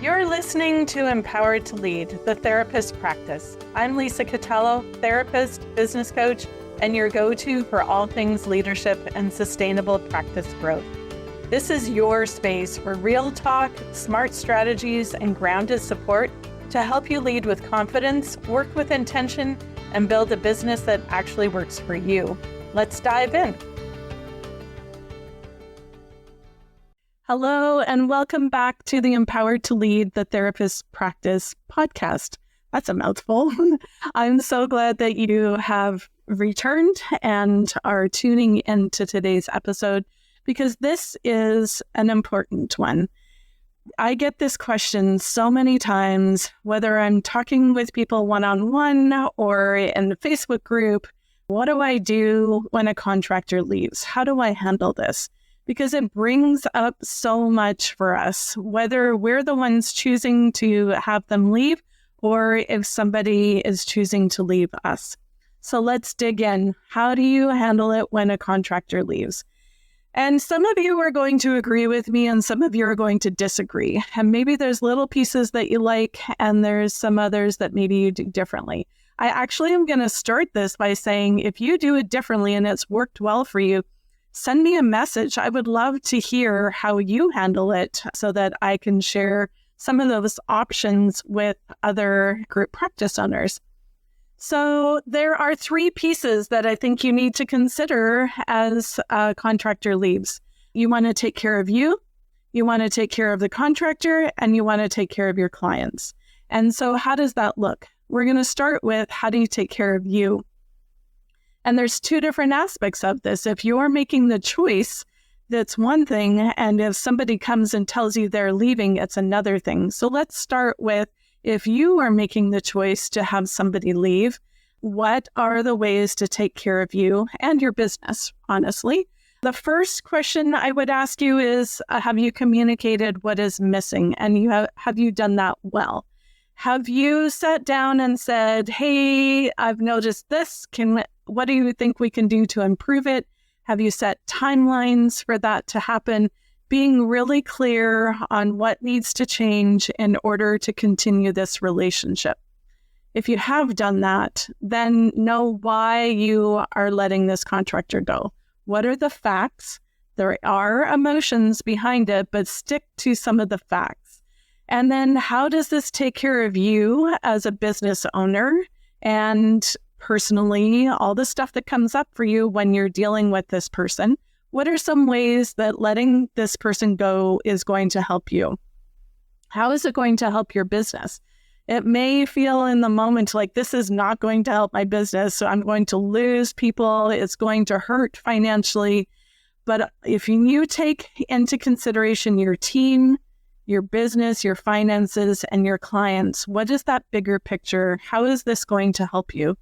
You're listening to Empowered to Lead, the Therapist Practice. I'm Lisa Catello, therapist, business coach, and your go-to for all things leadership and sustainable practice growth. This is your space for real talk, smart strategies, and grounded support to help you lead with confidence, work with intention, and build a business that actually works for you. Let's dive in. Hello, and welcome back to the Empowered to Lead, the Therapist Practice podcast. That's a mouthful. I'm so glad that you have returned and are tuning into today's episode because this is an important one. I get this question so many times, whether I'm talking with people one-on-one or in the Facebook group. What do I do when a contractor leaves? How do I handle this? Because it brings up so much for us, whether we're the ones choosing to have them leave or if somebody is choosing to leave us. So let's dig in. How do you handle it when a contractor leaves? And some of you are going to agree with me and some of you are going to disagree. And maybe there's little pieces that you like and there's some others that maybe you do differently. I actually am going to start this by saying if you do it differently and it's worked well for you, send me a message. I would love to hear how you handle it so that I can share some of those options with other group practice owners. So there are three pieces that I think you need to consider as a contractor leaves. You want to take care of you want to take care of the contractor, and you want to take care of your clients. And so how does that look? We're going to start with how do you take care of you? And there's two different aspects of this. If you're making the choice, that's one thing. And if somebody comes and tells you they're leaving, it's another thing. So let's start with if you are making the choice to have somebody leave, what are the ways to take care of you and your business, honestly? The first question I would ask you is, have you communicated what is missing? And have you done that well? Have you sat down and said, hey, I've noticed this. What do you think we can do to improve it? Have you set timelines for that to happen? Being really clear on what needs to change in order to continue this relationship. If you have done that, then know why you are letting this contractor go. What are the facts? There are emotions behind it, but stick to some of the facts. And then how does this take care of you as a business owner and personally, all the stuff that comes up for you when you're dealing with this person? What are some ways that letting this person go is going to help you? How is it going to help your business? It may feel in the moment like this is not going to help my business, so I'm going to lose people. It's going to hurt financially. But if you take into consideration your team, your business, your finances, and your clients, what is that bigger picture? How is this going to help you?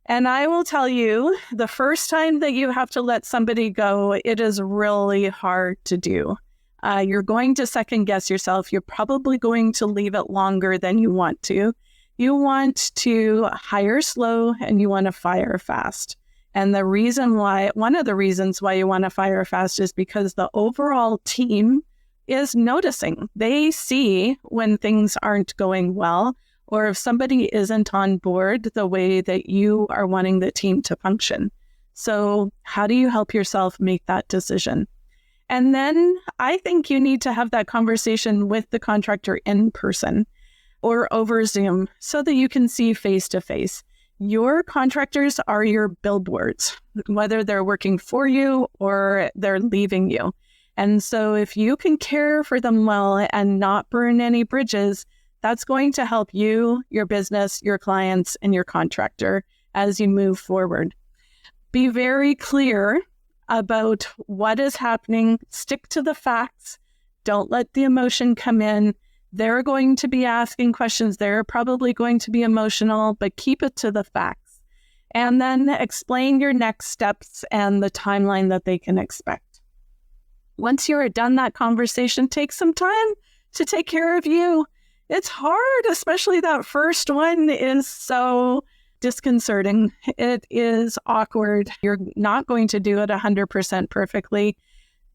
And I will tell you, the first time that you have to let somebody go, it is really hard to do. You're going to second guess yourself. You're probably going to leave it longer than you want to. You want to hire slow and you want to fire fast. And one of the reasons why you want to fire fast is because the overall team is noticing. They see when things aren't going well, or if somebody isn't on board the way that you are wanting the team to function. So how do you help yourself make that decision? And then I think you need to have that conversation with the contractor in person or over Zoom so that you can see face to face. Your contractors are your billboards, whether they're working for you or they're leaving you. And so if you can care for them well and not burn any bridges, that's going to help you, your business, your clients, and your contractor as you move forward. Be very clear about what is happening. Stick to the facts. Don't let the emotion come in. They're going to be asking questions. They're probably going to be emotional, but keep it to the facts. And then explain your next steps and the timeline that they can expect. Once you're done that conversation, take some time to take care of you. It's hard, especially that first one is so disconcerting. It is awkward. You're not going to do it 100% perfectly.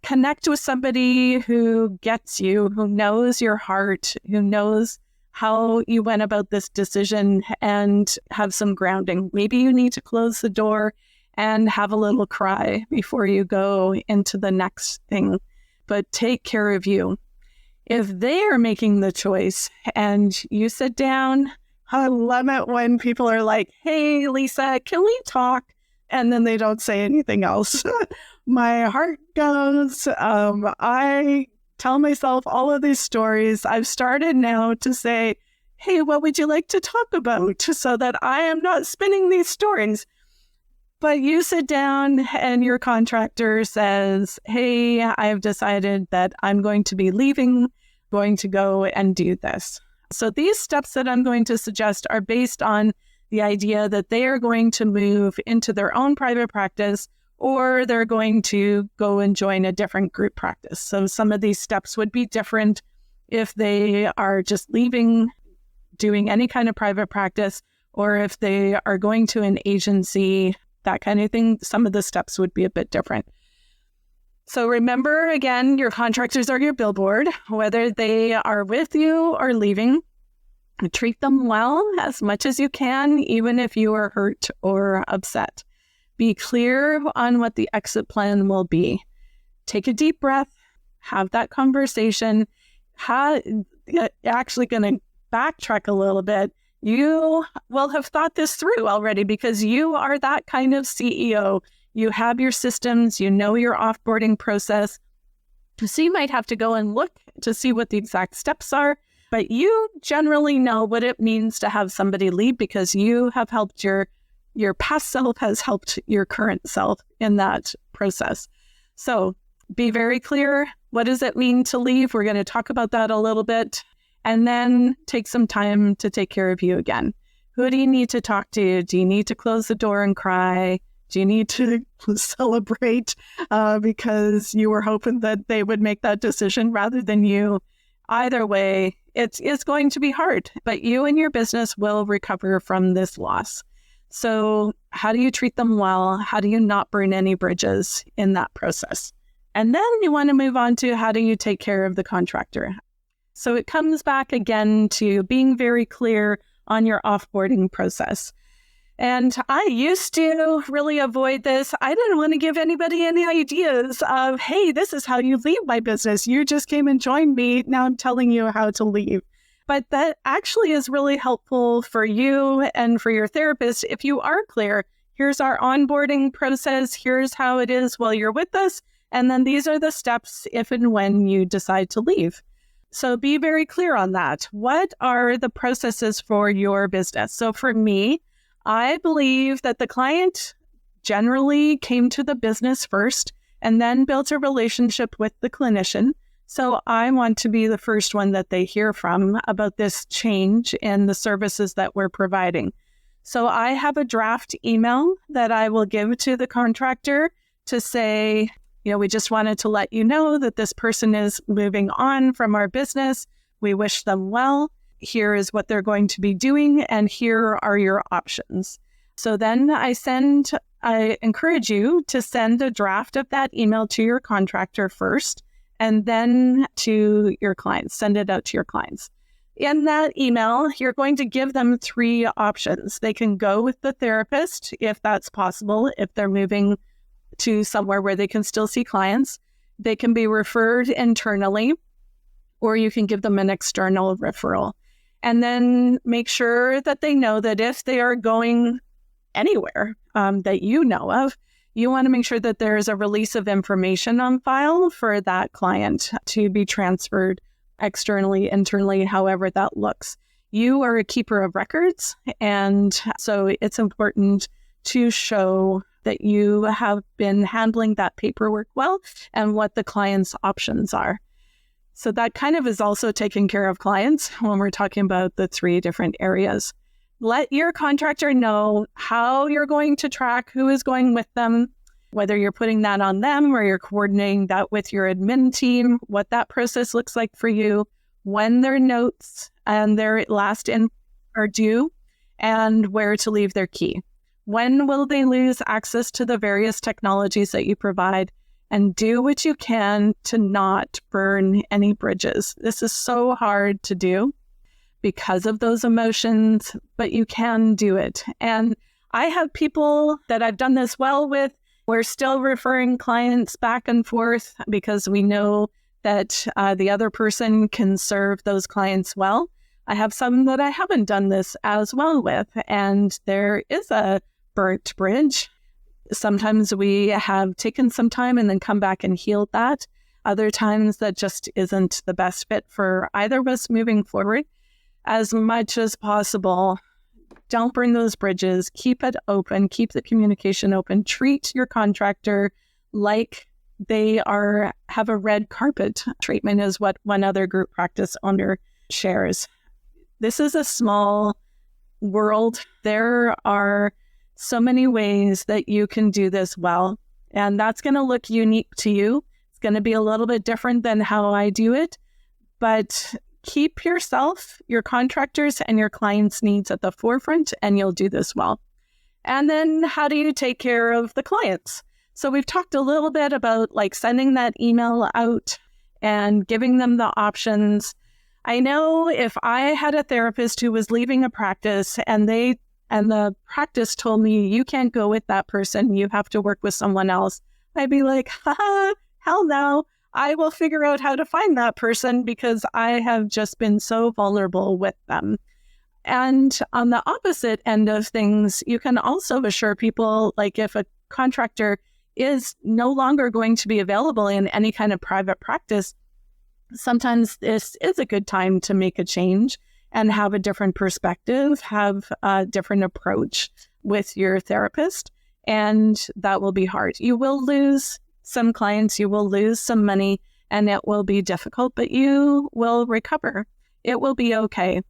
connect with somebody who gets you, who knows your heart, who knows how you went about this decision, and have some grounding. Maybe you need to close the door and have a little cry before you go into the next thing, but take care of you. If they are making the choice and you sit down, I love it when people are like, hey, Lisa, can we talk? And then they don't say anything else. My heart goes. I tell myself all of these stories. I've started now to say, hey, what would you like to talk about? So that I am not spinning these stories. But you sit down and your contractor says, hey, I've decided that I'm going to be leaving, going to go and do this. So these steps that I'm going to suggest are based on the idea that they are going to move into their own private practice, or they're going to go and join a different group practice. So some of these steps would be different if they are just leaving, doing any kind of private practice, or if they are going to an agency, that kind of thing. Some of the steps would be a bit different. So remember, again, your contractors are your billboard, whether they are with you or leaving. Treat them well as much as you can, even if you are hurt or upset. Be clear on what the exit plan will be. Take a deep breath, have that conversation. Actually going to backtrack a little bit. You will have thought this through already because you are that kind of CEO. You have your systems, you know your offboarding process. So you might have to go and look to see what the exact steps are, but you generally know what it means to have somebody leave because you have helped your past self has helped your current self in that process. So be very clear. What does it mean to leave? We're going to talk about that a little bit. And then take some time to take care of you again. Who do you need to talk to? Do you need to close the door and cry? Do you need to celebrate because you were hoping that they would make that decision rather than you? Either way, it's going to be hard, but you and your business will recover from this loss. So how do you treat them well? How do you not burn any bridges in that process? And then you want to move on to how do you take care of the contractor? So it comes back again to being very clear on your offboarding process. And I used to really avoid this. I didn't want to give anybody any ideas of, hey, this is how you leave my business. You just came and joined me. Now I'm telling you how to leave. But that actually is really helpful for you and for your therapist if you are clear. Here's our onboarding process. Here's how it is while you're with us. And then these are the steps if and when you decide to leave. So be very clear on that. What are the processes for your business? So for me, I believe that the client generally came to the business first and then built a relationship with the clinician. So I want to be the first one that they hear from about this change in the services that we're providing. So I have a draft email that I will give to the contractor to say, we just wanted to let you know that this person is moving on from our business. We wish them well. Here is what they're going to be doing, and here are your options. So then I encourage you to send a draft of that email to your contractor first, and then to your clients. Send it out to your clients. In that email, you're going to give them 3 options. They can go with the therapist, if that's possible, if they're moving to somewhere where they can still see clients. They can be referred internally, or you can give them an external referral. And then make sure that they know that if they are going anywhere that you know of, you want to make sure that there is a release of information on file for that client to be transferred externally, internally, however that looks. You are a keeper of records, and so it's important to show that you have been handling that paperwork well and what the client's options are. So that kind of is also taking care of clients when we're talking about the 3 different areas. Let your contractor know how you're going to track who is going with them, whether you're putting that on them or you're coordinating that with your admin team, what that process looks like for you, when their notes and their last in are due, and where to leave their key. When will they lose access to the various technologies that you provide? and do what you can to not burn any bridges. This is so hard to do because of those emotions, but you can do it. And I have people that I've done this well with. We're still referring clients back and forth because we know that the other person can serve those clients well. I have some that I haven't done this as well with, and there is a burnt bridge. Sometimes we have taken some time and then come back and healed that. Other times that just isn't the best fit for either of us moving forward. As much as possible, don't burn those bridges. Keep it open. Keep the communication open. Treat your contractor like they have a red carpet treatment, is what one other group practice owner shares. This is a small world. There are so many ways that you can do this well, and that's going to look unique to you. It's going to be a little bit different than how I do it, but keep yourself, your contractors, and your clients' needs at the forefront, and you'll do this well. And then how do you take care of the clients? So we've talked a little bit about like sending that email out and giving them the options. I know if I had a therapist who was leaving a practice and the practice told me, you can't go with that person, you have to work with someone else, I'd be like, hell no. I will figure out how to find that person because I have just been so vulnerable with them. And on the opposite end of things, you can also assure people, like if a contractor is no longer going to be available in any kind of private practice, sometimes this is a good time to make a change and have a different perspective, have a different approach with your therapist. And that will be hard. You will lose some clients, you will lose some money, and it will be difficult, but you will recover. It will be okay.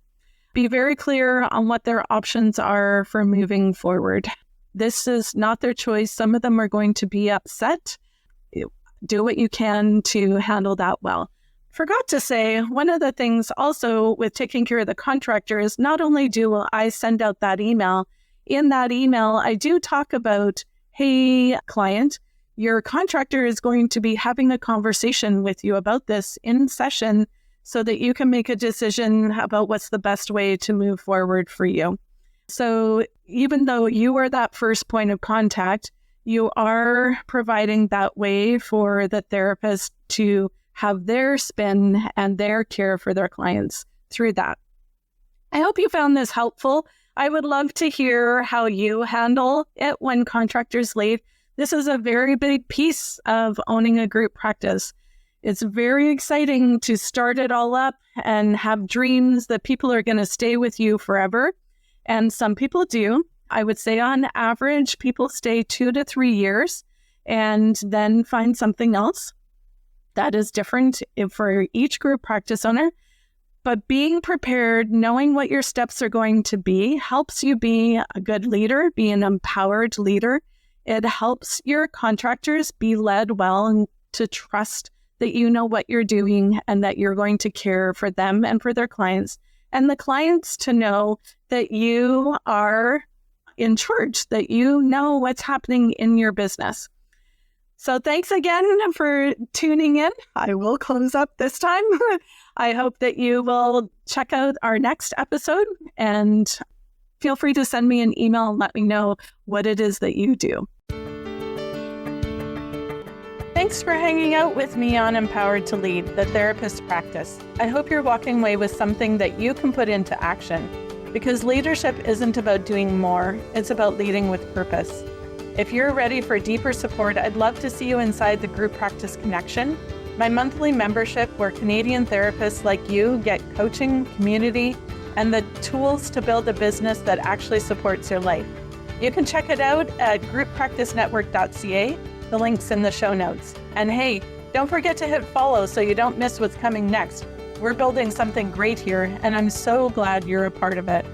Be very clear on what their options are for moving forward. This is not their choice. Some of them are going to be upset. Do what you can to handle that well. Forgot to say, one of the things also with taking care of the contractor is not only do I send out that email, in that email, I do talk about, hey, client, your contractor is going to be having a conversation with you about this in session so that you can make a decision about what's the best way to move forward for you. So even though you are that first point of contact, you are providing that way for the therapist to have their spin and their care for their clients through that. I hope you found this helpful. I would love to hear how you handle it when contractors leave. This is a very big piece of owning a group practice. It's very exciting to start it all up and have dreams that people are going to stay with you forever. And some people do. I would say on average, people stay 2 to 3 years and then find something else. That is different for each group practice owner. But being prepared, knowing what your steps are going to be, helps you be a good leader, be an empowered leader. It helps your contractors be led well and to trust that you know what you're doing and that you're going to care for them and for their clients. And the clients to know that you are in charge, that you know what's happening in your business. So thanks again for tuning in. I will close up this time. I hope that you will check out our next episode and feel free to send me an email and let me know what it is that you do. Thanks for hanging out with me on Empowered to Lead, the therapist practice. I hope you're walking away with something that you can put into action, because leadership isn't about doing more, it's about leading with purpose. If you're ready for deeper support, I'd love to see you inside the Group Practice Connection, my monthly membership where Canadian therapists like you get coaching, community, and the tools to build a business that actually supports your life. You can check it out at grouppracticenetwork.ca. The link's in the show notes. And hey, don't forget to hit follow so you don't miss what's coming next. We're building something great here, and I'm so glad you're a part of it.